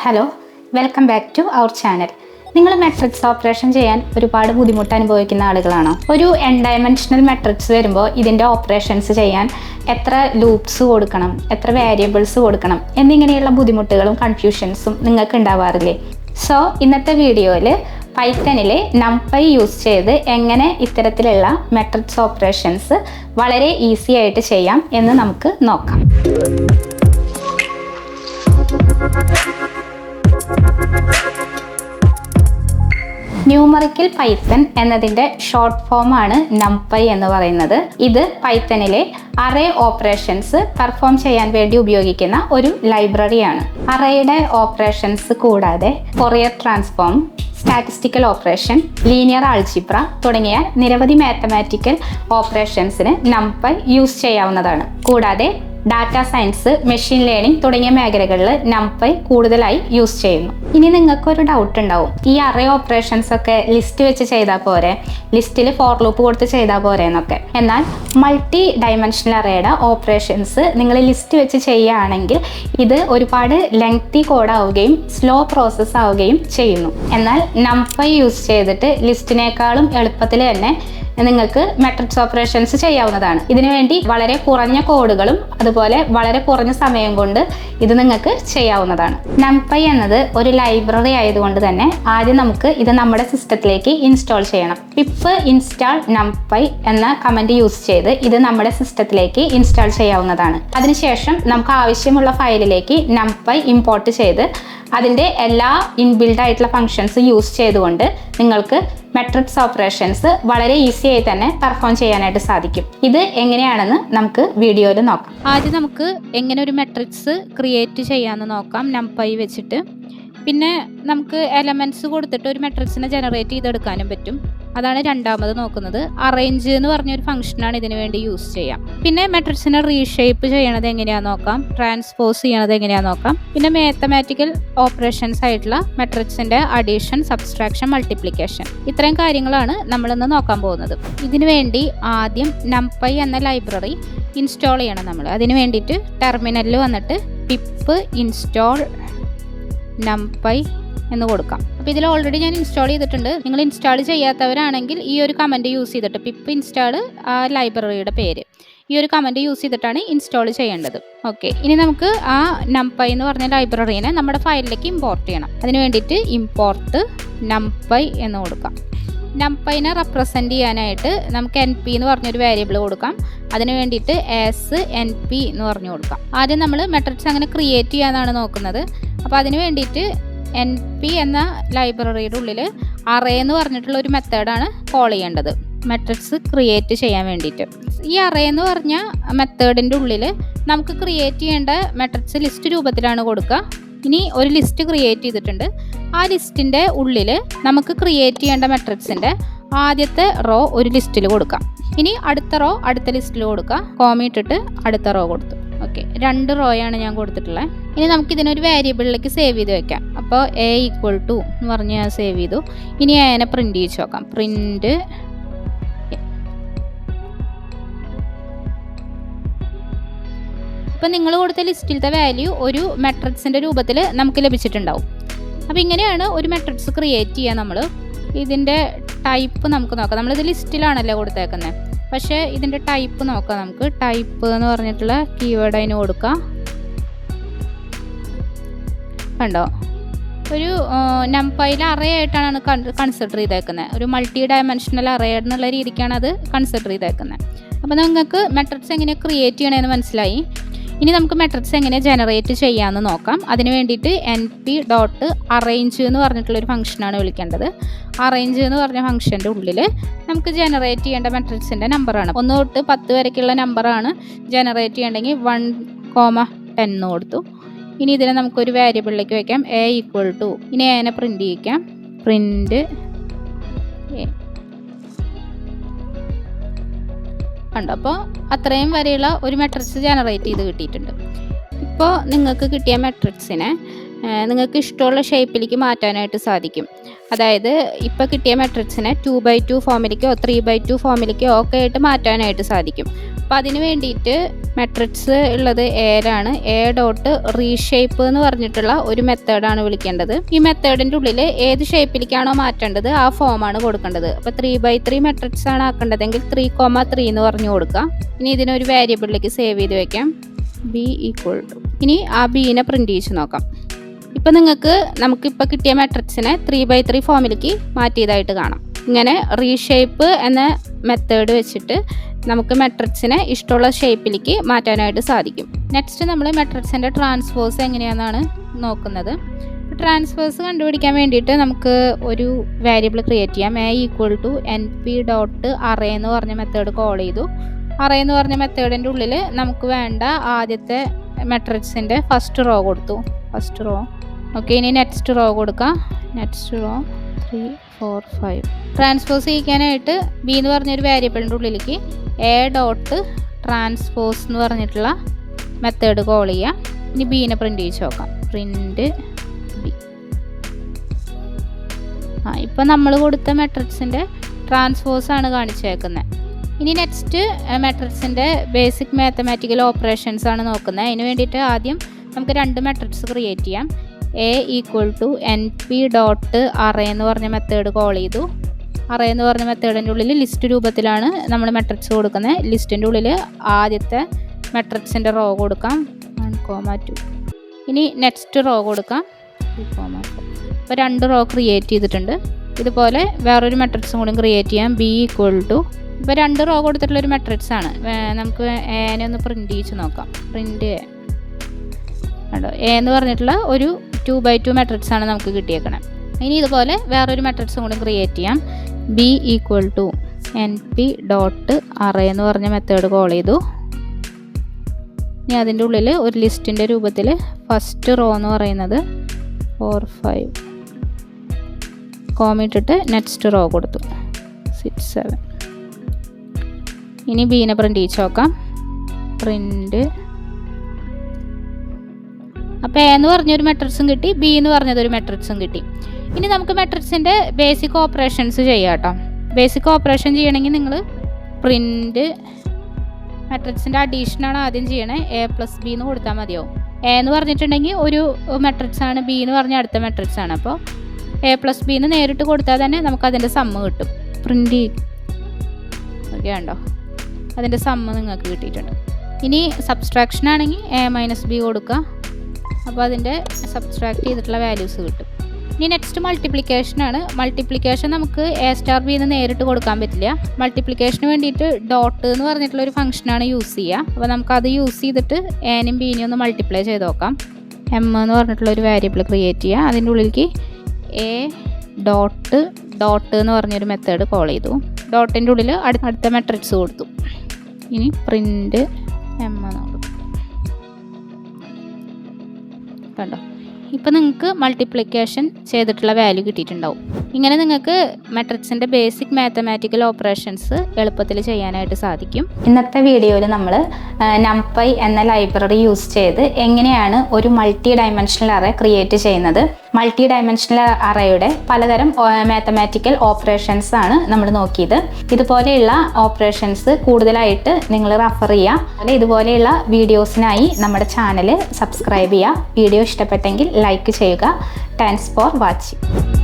Hello, welcome back to our channel. നിങ്ങൾ matrix operation ചെയ്യാൻ ഒരുപാട് ബുദ്ധിമുട്ട് അനുഭവിക്കുന്ന ആളുകളാണോ? ഒരു ഡയമെൻഷണൽ മെട്രിക്സ് വരുമ്പോൾ ഇതിൻ്റെ ഓപ്പറേഷൻസ് ചെയ്യാൻ എത്ര ലൂപ്സ് കൊടുക്കണം, എത്ര വേരിയബിൾസ് കൊടുക്കണം എന്നിങ്ങനെയുള്ള ബുദ്ധിമുട്ടുകളും കൺഫ്യൂഷൻസും നിങ്ങൾക്ക് ഉണ്ടാവാറില്ലേ? സോ ഇന്നത്തെ വീഡിയോയിൽ പൈത്തണിലെ നംപൈ യൂസ് ചെയ്ത് എങ്ങനെ ഇത്തരത്തിലുള്ള മെട്രിക്സ് ഓപ്പറേഷൻസ് വളരെ ഈസി ആയിട്ട് ചെയ്യാം എന്ന് നമുക്ക് നോക്കാം. ന്യൂമറിക്കൽ പൈത്തൺ എന്നതിൻ്റെ ഷോർട്ട് ഫോമാണ് നംപൈ എന്ന് പറയുന്നത്. ഇത് പൈത്തണിലെ അറേ ഓപ്പറേഷൻസ് പെർഫോം ചെയ്യാൻ വേണ്ടി ഉപയോഗിക്കുന്ന ഒരു ലൈബ്രറിയാണ്. അറേയുടെ ഓപ്പറേഷൻസ് കൂടാതെ Fourier transform, statistical operation, linear algebra തുടങ്ങിയ നിരവധി മാത്തമാറ്റിക്കൽ ഓപ്പറേഷൻസിന് നംപൈ യൂസ് ചെയ്യാവുന്നതാണ്. കൂടാതെ ഡാറ്റ സയൻസ്, മെഷീൻ ലേണിംഗ് തുടങ്ങിയ മേഖലകളിൽ നംപൈ കൂടുതലായി യൂസ് ചെയ്യുന്നു. ഇനി നിങ്ങൾക്കൊരു ഡൗട്ട് ഉണ്ടാവും, ഈ അറേ ഓപ്പറേഷൻസ് ഒക്കെ ലിസ്റ്റ് വെച്ച് ചെയ്താൽ പോരെ, ലിസ്റ്റിൽ ഫോർ ലൂപ്പ് കൊടുത്ത് ചെയ്താൽ പോരെ എന്നൊക്കെ. എന്നാൽ മൾട്ടി ഡയമെൻഷണൽ അറേയുടെ ഓപ്പറേഷൻസ് നിങ്ങൾ ലിസ്റ്റ് വെച്ച് ചെയ്യുകയാണെങ്കിൽ ഇത് ഒരുപാട് ലെങ്തി കോഡാവുകയും സ്ലോ പ്രോസസ്സ് ആവുകയും ചെയ്യുന്നു. എന്നാൽ നംപൈ യൂസ് ചെയ്തിട്ട് ലിസ്റ്റിനേക്കാളും എളുപ്പത്തിൽ തന്നെ നിങ്ങൾക്ക് മെട്രിക്സ് ഓപ്പറേഷൻസ് ചെയ്യാവുന്നതാണ്. ഇതിനുവേണ്ടി വളരെ കുറഞ്ഞ കോഡുകളും അതുപോലെ വളരെ കുറഞ്ഞ സമയം കൊണ്ട് ഇത് നിങ്ങൾക്ക് ചെയ്യാവുന്നതാണ്. നംപൈ എന്നത് ഒരു ലൈബ്രറി ആയതുകൊണ്ട് തന്നെ ആദ്യം നമുക്ക് ഇത് നമ്മുടെ സിസ്റ്റത്തിലേക്ക് ഇൻസ്റ്റാൾ ചെയ്യണം. പിപ്പ് ഇൻസ്റ്റാൾ നംപൈ എന്ന കമൻറ്റ് യൂസ് ചെയ്ത് ഇത് നമ്മുടെ സിസ്റ്റത്തിലേക്ക് ഇൻസ്റ്റാൾ ചെയ്യാവുന്നതാണ്. അതിനുശേഷം നമുക്ക് ആവശ്യമുള്ള ഫയലിലേക്ക് നംപൈ ഇമ്പോർട്ട് ചെയ്ത് അതിൻ്റെ എല്ലാ ഇൻബിൽഡ് ആയിട്ടുള്ള ഫങ്ഷൻസ് യൂസ് ചെയ്തുകൊണ്ട് നിങ്ങൾക്ക് മെട്രിക്സ് ഓപ്പറേഷൻസ് വളരെ ഈസി ആയി തന്നെ പെർഫോം ചെയ്യാനായിട്ട് സാധിക്കും. ഇത് എങ്ങനെയാണെന്ന് നമുക്ക് വീഡിയോയിൽ നോക്കാം. ആദ്യം നമുക്ക് എങ്ങനെ ഒരു മെട്രിക്സ് ക്രിയേറ്റ് ചെയ്യാമെന്ന് നോക്കാം നംപൈ വെച്ചിട്ട്. പിന്നെ നമുക്ക് എലമെൻറ്റ്സ് കൊടുത്തിട്ട് ഒരു മെട്രിക്സിനെ ജനറേറ്റ് ചെയ്തെടുക്കാനും പറ്റും. അതാണ് രണ്ടാമത് നോക്കുന്നത്. അറേഞ്ച് എന്ന് പറഞ്ഞൊരു ഫംഗ്ഷനാണ് ഇതിനു വേണ്ടി യൂസ് ചെയ്യാം. പിന്നെ മെട്രിക്സിനെ റീഷേപ്പ് ചെയ്യണത് എങ്ങനെയാണെന്ന് നോക്കാം, ട്രാൻസ്പോസ് ചെയ്യണത് എങ്ങനെയാണെന്ന് നോക്കാം. പിന്നെ മാത്തമാറ്റിക്കൽ ഓപ്പറേഷൻസ് ആയിട്ടുള്ള മെട്രിക്സിൻ്റെ അഡീഷൻ, സബ്സ്ട്രാക്ഷൻ, മൾട്ടിപ്ലിക്കേഷൻ, ഇത്രയും കാര്യങ്ങളാണ് നമ്മളിന്ന് നോക്കാൻ പോകുന്നത്. ഇതിനു വേണ്ടി ആദ്യം നംപൈ എന്ന ലൈബ്രറി ഇൻസ്റ്റാൾ ചെയ്യണം നമ്മൾ. അതിന് വേണ്ടിയിട്ട് ടെർമിനലിൽ വന്നിട്ട് പിപ്പ് ഇൻസ്റ്റാൾ നംപൈ എന്ന് കൊടുക്കാം. അപ്പോൾ ഇതിൽ ഓൾറെഡി ഞാൻ ഇൻസ്റ്റാൾ ചെയ്തിട്ടുണ്ട്. നിങ്ങൾ ഇൻസ്റ്റാൾ ചെയ്യാത്തവരാണെങ്കിൽ ഈ ഒരു കമൻറ്റ് യൂസ് ചെയ്തിട്ട് പിപ്പ് ഇൻസ്റ്റാൾ ആ ലൈബ്രറിയുടെ പേര്, ഈ ഒരു കമൻറ്റ് യൂസ് ചെയ്തിട്ടാണ് ഇൻസ്റ്റാൾ ചെയ്യേണ്ടത്. ഓക്കെ, ഇനി നമുക്ക് ആ നംപൈ എന്ന് പറഞ്ഞ ലൈബ്രറീനെ നമ്മുടെ ഫയലിലേക്ക് ഇമ്പോർട്ട് ചെയ്യണം. അതിന് വേണ്ടിയിട്ട് ഇമ്പോർട്ട് നംപൈ എന്ന് കൊടുക്കാം. നംപൈനെ റെപ്രസെൻറ്റ് ചെയ്യാനായിട്ട് നമുക്ക് എൻ പി എന്ന് പറഞ്ഞൊരു വേരിയബിൾ കൊടുക്കാം. അതിന് വേണ്ടിയിട്ട് ആസ് എൻ പി എന്ന് പറഞ്ഞു കൊടുക്കാം. ആദ്യം നമ്മൾ മെട്രിക്സ് അങ്ങനെ ക്രിയേറ്റ് ചെയ്യാനാണ് നോക്കുന്നത്. അപ്പോൾ അതിന് വേണ്ടിയിട്ട് എൻ പി എന്ന ലൈബ്രറിയുടെ ഉള്ളിൽ അറേ എന്ന് പറഞ്ഞിട്ടുള്ള ഒരു മെത്തേഡാണ് കോൾ ചെയ്യേണ്ടത് മെട്രിക്സ് ക്രിയേറ്റ് ചെയ്യാൻ വേണ്ടിയിട്ട്. ഈ അറേ എന്ന് പറഞ്ഞ മെത്തേഡിൻ്റെ ഉള്ളിൽ നമുക്ക് ക്രിയേറ്റ് ചെയ്യേണ്ട മെട്രിക്സ് ലിസ്റ്റ് രൂപത്തിലാണ് കൊടുക്കുക. ഇനി ഒരു ലിസ്റ്റ് ക്രിയേറ്റ് ചെയ്തിട്ടുണ്ട്. ആ ലിസ്റ്റിൻ്റെ ഉള്ളിൽ നമുക്ക് ക്രിയേറ്റ് ചെയ്യേണ്ട മെട്രിക്സിൻ്റെ ആദ്യത്തെ റോ ഒരു ലിസ്റ്റിൽ കൊടുക്കാം. ഇനി അടുത്ത റോ അടുത്ത ലിസ്റ്റിൽ കൊടുക്കുക. കോമിട്ടിട്ട് അടുത്ത റോ കൊടുത്തു. ഓക്കെ, 2 റോയാണ് ഞാൻ കൊടുത്തിട്ടുള്ളത്. ഇനി നമുക്കിതിനൊരു വേരിയബിളിലേക്ക് സേവ് ചെയ്ത് വെക്കാം. അപ്പോൾ എ ഈക്വൽ ടു എന്ന് പറഞ്ഞ് ഞാൻ സേവ് ചെയ്തു. ഇനി അതിനെ പ്രിൻറ്റ് ചെയ്ത് നോക്കാം. പ്രിൻറ്റ് ഇപ്പം നിങ്ങൾ കൊടുത്ത ലിസ്റ്റിലത്തെ വാല്യൂ ഒരു മെട്രിക്സിൻ്റെ രൂപത്തിൽ നമുക്ക് ലഭിച്ചിട്ടുണ്ടാവും. അപ്പോൾ ഇങ്ങനെയാണ് ഒരു മെട്രിക്സ് ക്രിയേറ്റ് ചെയ്യുക നമ്മൾ. ഇതിൻ്റെ ടൈപ്പ് നമുക്ക് നോക്കാം. നമ്മളിത് ലിസ്റ്റിലാണല്ലോ കൊടുത്തേക്കുന്നത്, പക്ഷേ ഇതിൻ്റെ ടൈപ്പ് നോക്കാം. നമുക്ക് ടൈപ്പ് എന്ന് പറഞ്ഞിട്ടുള്ള കീവേഡ് അതിന് കൊടുക്കാം. കണ്ടോ, ഒരു നംപൈയിൽ അറേ ആയിട്ടാണ് കൺസിഡർ ചെയ്തേക്കുന്നത്. ഒരു മൾട്ടി ഡയമെൻഷണൽ അറേ എന്നുള്ള രീതിക്കാണ് അത് കൺസിഡർ ചെയ്തേക്കുന്നത്. അപ്പോൾ നിങ്ങൾക്ക് മെട്രിക്സ് എങ്ങനെ ക്രിയേറ്റ് ചെയ്യണമെന്ന് മനസ്സിലായി. ഇനി നമുക്ക് മെട്രിക്സ് എങ്ങനെ ജനറേറ്റ് ചെയ്യാമെന്ന് നോക്കാം. അതിന് വേണ്ടിയിട്ട് എൻ പി ഡോട്ട് അറേഞ്ച് എന്ന് പറഞ്ഞിട്ടുള്ളൊരു ഫംഗ്ഷനാണ് വിളിക്കേണ്ടത്. അറേഞ്ച് എന്ന് പറഞ്ഞ ഫംഗ്ഷൻ്റെ ഉള്ളിൽ നമുക്ക് ജനറേറ്റ് ചെയ്യേണ്ട മെട്രിക്സിൻ്റെ നമ്പറാണ്. 1 തൊട്ട് 10 വരെയൊക്കെയുള്ള നമ്പറാണ് ജനറേറ്റ് ചെയ്യണമെങ്കിൽ 1,10 കൊടുത്തു. ഇനി ഇതിനെ നമുക്കൊരു വേരിയബിളിലേക്ക് വയ്ക്കാം. എ ഈക്വൽ ടു, ഇനി അതിനെ പ്രിൻറ്റ് ചെയ്യിക്കാം. പ്രിൻറ്റ് എ കണ്ടോ. അപ്പോൾ അത്രയും വരെയുള്ള ഒരു മെട്രിക്സ് ജനറേറ്റ് ചെയ്ത് കിട്ടിയിട്ടുണ്ട്. ഇപ്പോൾ നിങ്ങൾക്ക് കിട്ടിയ മെട്രിക്സിനെ നിങ്ങൾക്ക് ഇഷ്ടമുള്ള ഷേപ്പിലേക്ക് മാറ്റാനായിട്ട് സാധിക്കും. അതായത് ഇപ്പോൾ കിട്ടിയ മെട്രിക്സിനെ 2x2 ഫോമിലേക്കോ 3x2 ഫോമിലേക്കോ ഒക്കെ ആയിട്ട് മാറ്റാനായിട്ട് സാധിക്കും. അപ്പോൾ അതിന് വേണ്ടിയിട്ട് മെട്രിക്സ് ഉള്ളത് എയിലാണ്. എ ഡോട്ട് റീഷേപ്പ് എന്ന് പറഞ്ഞിട്ടുള്ള ഒരു മെത്തേഡാണ് വിളിക്കേണ്ടത്. ഈ മെത്തേഡിൻ്റെ ഉള്ളിൽ ഏത് ഷേപ്പിലേക്കാണോ മാറ്റേണ്ടത് ആ ഫോമാണ് കൊടുക്കേണ്ടത്. അപ്പോൾ 3/3 മെട്രിക്സ് ആണ് ആക്കേണ്ടതെങ്കിൽ 3,3 എന്ന് പറഞ്ഞു കൊടുക്കുക. ഇനി ഇതിനൊരു വേരിയബിളിലേക്ക് സേവ് ചെയ്ത് വെക്കാം, b = ഇനി ആ ബീനെ പ്രിന്റ് ചെയ്ത് നോക്കാം. ഇപ്പം നമുക്കിപ്പോൾ കിട്ടിയ മെട്രിക്സിനെ 3/3 ഫോമിലേക്ക് മാറ്റിയതായിട്ട് കാണാം. ഇങ്ങനെ റീഷേപ്പ് എന്ന മെത്തേഡ് വെച്ചിട്ട് നമുക്ക് മെട്രിക്സിനെ ഇഷ്ടമുള്ള ഷേപ്പിലേക്ക് മാറ്റാനായിട്ട് സാധിക്കും. നെക്സ്റ്റ് നമ്മൾ മെട്രിക്സിൻ്റെ ട്രാൻസ്പോസ് എങ്ങനെയാണെന്നാണ് നോക്കുന്നത്. ട്രാൻസ്ഫേഴ്സ് കണ്ടുപിടിക്കാൻ വേണ്ടിയിട്ട് നമുക്ക് ഒരു വേരിയബിൾ ക്രിയേറ്റ് ചെയ്യാം. a = np.array എന്ന് പറഞ്ഞ മെത്തേഡ് കോൾ ചെയ്തു. array എന്ന് പറഞ്ഞ മെത്തേഡിൻ്റെ ഉള്ളിൽ നമുക്ക് വേണ്ട ആദ്യത്തെ മെട്രിക്സിൻ്റെ ഫസ്റ്റ് റോ കൊടുത്തു. First row okay. ഇനി നെക്സ്റ്റ് റോ കൊടുക്കാം. Next raw 3, 4, 5. ട്രാൻസ്പോസ് ചെയ്യിക്കാനായിട്ട് ബി എന്ന് പറഞ്ഞൊരു വേരിയബിളിൻ്റെ ഉള്ളിലേക്ക് a.ട്രാൻസ്പോസ് എന്ന് പറഞ്ഞിട്ടുള്ള മെത്തേഡ് കോൾ ചെയ്യാം. ഇനി ബീനെ പ്രിന്റ് ചെയ്ത് നോക്കാം. Print B. ഇപ്പം നമ്മൾ കൊടുത്ത മെട്രിക്സിൻ്റെ ട്രാൻസ്പോസ് ആണ് കാണിച്ചേക്കുന്നത്. ഇനി നെക്സ്റ്റ് മെട്രിക്സിൻ്റെ ബേസിക് മാത്തമാറ്റിക്കൽ ഓപ്പറേഷൻസ് ആണ് നോക്കുന്നത്. അതിന് വേണ്ടിയിട്ട് ആദ്യം നമുക്ക് 2 മെട്രിക്സ് ക്രിയേറ്റ് ചെയ്യാം. a = np.array എന്ന് പറഞ്ഞ മെത്തേഡ് കോൾ ചെയ്തു. array എന്ന് പറഞ്ഞ മെത്തേഡിൻ്റെ ഉള്ളിൽ ലിസ്റ്റ് രൂപത്തിലാണ് നമ്മൾ മെട്രിക്സ് കൊടുക്കുന്നത്. ലിസ്റ്റിൻ്റെ ഉള്ളിൽ ആദ്യത്തെ മെട്രിക്സിൻ്റെ റോ കൊടുക്കാം 1,2. ഇനി നെക്സ്റ്റ് റോ കൊടുക്കാം 2,4. ഇപ്പോൾ 2 റോ ക്രിയേറ്റ് ചെയ്തിട്ടുണ്ട്. ഇതുപോലെ വേറൊരു മെട്രിക്സും കൂടി ക്രിയേറ്റ് ചെയ്യാം. b = ഇപ്പോൾ 2 റോ കൊടുത്തിട്ടുള്ളൊരു മെട്രിക്സ് ആണ്. നമുക്ക് എനെ ഒന്ന് പ്രിന്റ് ചെയ്ത് നോക്കാം. പ്രിന്റ് കണ്ടോ, എ എന്ന് പറഞ്ഞിട്ടുള്ള ഒരു 2/2 മെട്രിക്സ് ആണ് നമുക്ക് കിട്ടിയേക്കണം. ഇനി ഇതുപോലെ വേറൊരു മെട്രിക്സും കൂടി ക്രിയേറ്റ് ചെയ്യാം. b = np.array എന്ന് പറഞ്ഞ മെത്തേഡ് കോൾ ചെയ്തു. ഇനി അതിൻ്റെ ഉള്ളിൽ ഒരു ലിസ്റ്റിൻ്റെ രൂപത്തിൽ ഫസ്റ്റ് റോ എന്ന് പറയുന്നത് 4, 5 കോമിട്ടിട്ട് നെക്സ്റ്റ് റോ കൊടുത്തു 6, 7. ഇനി ബീനെ പ്രിന്റ് ചെയ്ത് നോക്കാം. പ്രിന്റ്. അപ്പോൾ എ എന്ന് പറഞ്ഞൊരു മെട്രിക്സും കിട്ടി, ബി എന്ന് പറഞ്ഞതൊരു മെട്രിക്സും കിട്ടി. ഇനി നമുക്ക് മെട്രിക്സിൻ്റെ ബേസിക് ഓപ്പറേഷൻസ് ചെയ്യാം കേട്ടോ. ബേസിക് ഓപ്പറേഷൻ ചെയ്യണമെങ്കിൽ നിങ്ങൾ പ്രിന്റ് മെട്രിക്സിൻ്റെ അഡീഷനാണ് ആദ്യം ചെയ്യണേ. a+b എന്ന് കൊടുത്താൽ മതിയാവും. എ എന്ന് പറഞ്ഞിട്ടുണ്ടെങ്കിൽ ഒരു മെട്രിക്സ് ആണ്, ബി എന്ന് പറഞ്ഞാൽ അടുത്ത മെട്രിക്സ് ആണ്. അപ്പോൾ a+b എന്ന് നേരിട്ട് കൊടുത്താൽ തന്നെ നമുക്കതിൻ്റെ സമ്മ് കിട്ടും. പ്രിന്റ് ഓക്കെ ഉണ്ടോ, അതിൻ്റെ സമ്മ് നിങ്ങൾക്ക് കിട്ടിയിട്ടുണ്ട്. ഇനി സബ്സ്ട്രാക്ഷൻ ആണെങ്കിൽ a-b കൊടുക്കുക. അപ്പോൾ അതിൻ്റെ സബ്സ്ട്രാക്ട് ചെയ്തിട്ടുള്ള വാല്യൂസ് കിട്ടും. ഇനി നെക്സ്റ്റ് മൾട്ടിപ്ലിക്കേഷൻ ആണ്. മൾട്ടിപ്ലിക്കേഷൻ നമുക്ക് a*b എന്ന് നേരിട്ട് കൊടുക്കാൻ പറ്റില്ല. മൾട്ടിപ്ലിക്കേഷന് വേണ്ടിയിട്ട് ഡോട്ട് എന്ന് പറഞ്ഞിട്ടുള്ളൊരു ഫംഗ്ഷനാണ് യൂസ് ചെയ്യുക. അപ്പോൾ നമുക്കത് യൂസ് ചെയ്തിട്ട് എനും ബീനെയും ഒന്ന് മൾട്ടിപ്ലൈ ചെയ്ത് നോക്കാം. m എന്ന് പറഞ്ഞിട്ടുള്ളൊരു വേരിയബിൾ ക്രിയേറ്റ് ചെയ്യുക. അതിൻ്റെ ഉള്ളിലേക്ക് ഡോട്ട് എന്ന് പറഞ്ഞൊരു മെത്തേഡ് കോൾ ചെയ്തു. ഡോട്ടിൻ്റെ ഉള്ളിൽ അടുത്ത മെട്രിക്സ് കൊടുത്തു. ഇനി പ്രിന്റ് m എന്ന് കൊടുക്കും. കണ്ടോ, ഇപ്പോൾ നിങ്ങൾക്ക് മൾട്ടിപ്ലിക്കേഷൻ ചെയ്തിട്ടുള്ള വാല്യൂ കിട്ടിയിട്ടുണ്ടാവും. ഇങ്ങനെ നിങ്ങൾക്ക് മെട്രിക്സിൻ്റെ ബേസിക് മാത്തമാറ്റിക്കൽ ഓപ്പറേഷൻസ് എളുപ്പത്തിൽ ചെയ്യാനായിട്ട് സാധിക്കും. ഇന്നത്തെ വീഡിയോയിൽ നമ്മൾ numpy എന്ന ലൈബ്രറി യൂസ് ചെയ്ത് എങ്ങനെയാണ് ഒരു മൾട്ടി ഡയമെൻഷണൽ അറേ ക്രിയേറ്റ് ചെയ്യുന്നത്. മൾട്ടി ഡയമെൻഷണൽ അറേയുടെ പലതരം മാത്തമാറ്റിക്കൽ ഓപ്പറേഷൻസ് ആണ് നമ്മൾ നോക്കിയത്. ഇതുപോലെയുള്ള ഓപ്പറേഷൻസ് കൂടുതലായിട്ട് നിങ്ങൾ റെഫർ ചെയ്യുക. ഇതുപോലെയുള്ള വീഡിയോസിനായി നമ്മുടെ ചാനൽ സബ്സ്ക്രൈബ് ചെയ്യുക. വീഡിയോ ഇഷ്ടപ്പെട്ടെങ്കിൽ ലൈക്ക് ചെയ്യുക. Thanks for watching.